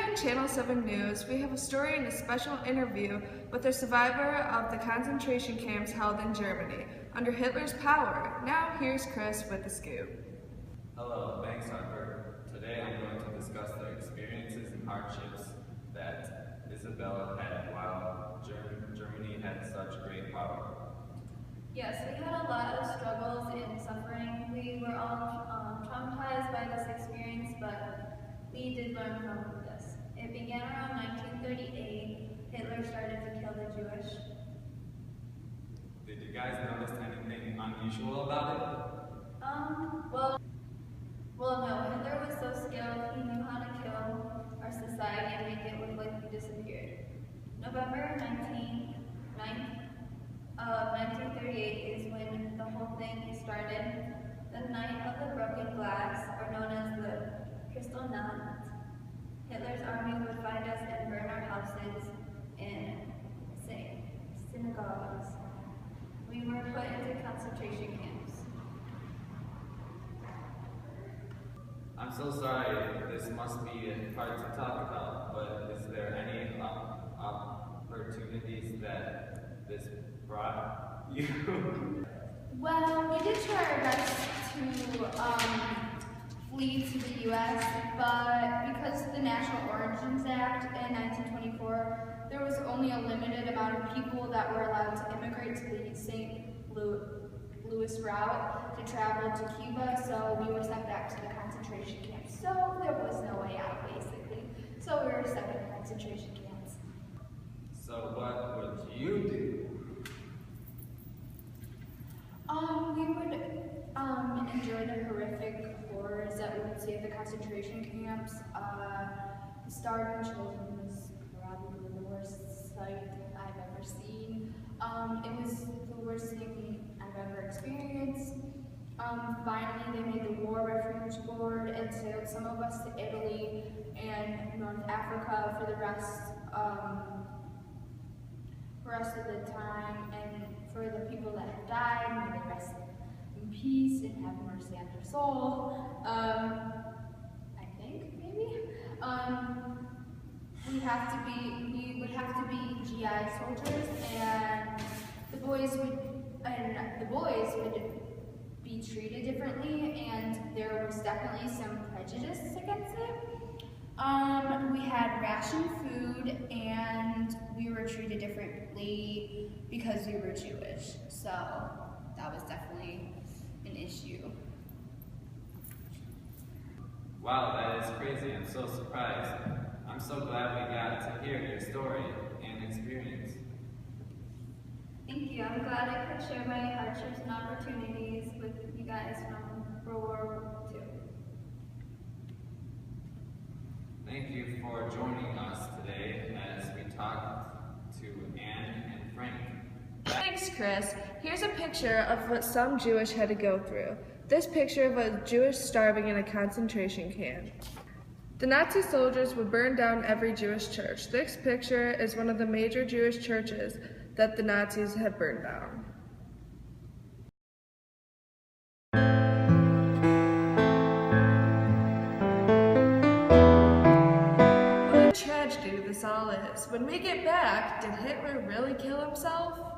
on Channel 7 News, we have a story and a special interview with a survivor of the concentration camps held in Germany under Hitler's power. Now here's Chris with the scoop. Hello, thanks Harper. Today I'm going to discuss the experiences and hardships that Isabella had while Germany had such great power. Yes, we had a lot of struggles and suffering. We were all traumatized by this experience, but we did learn from this. It began around 1938. Hitler started to kill the Jewish. Did you guys notice anything unusual about it? Well, no. Hitler was so skilled, he knew how to kill our society and make it look like we disappeared. November 1938 is when the whole thing started. The night of the broken glass, or known as the Crystal Night, Hitler's army would find us and burn our houses and synagogues. We were put into concentration camps. I'm so sorry, this must be hard to talk about, but is there any opportunities that this brought you? Well, we did try our best to flee to the U.S., but because of the National Origins Act in 1924, there was only a limited amount of people that were allowed to immigrate to the St. Louis route to travel to Cuba, so we were sent back to the concentration camps. So there was no way out, basically. So we were stuck in concentration camps. So what would you do? We would enjoy the horrific horrors that we would see at the concentration camps. Starving children was probably the worst sight I've ever seen. It was the worst thing I've ever experienced. Finally, they made the War Refuge Board and sailed some of us to Italy and North Africa for the rest of the time, and for the people that have died, may they rest in peace and have mercy on their soul. I think, maybe. We would have to be GI soldiers, and the boys would be treated differently, and there was definitely some prejudice against it. We had ration food, and we were treated differently because we were Jewish, so that was definitely an issue. Wow, that is crazy. I'm so surprised. I'm so glad we got to hear your story and experience. Thank you. I'm glad I could share my hardships and opportunities with you guys from World War II. Thank you for joining us today as we talked to Anne and Frank. Thanks, Chris. Here's a picture of what some Jewish had to go through. This picture of a Jewish starving in a concentration camp. The Nazi soldiers would burn down every Jewish church. This picture is one of the major Jewish churches that the Nazis had burned down. What a tragedy this all is. When we get back, did Hitler really kill himself?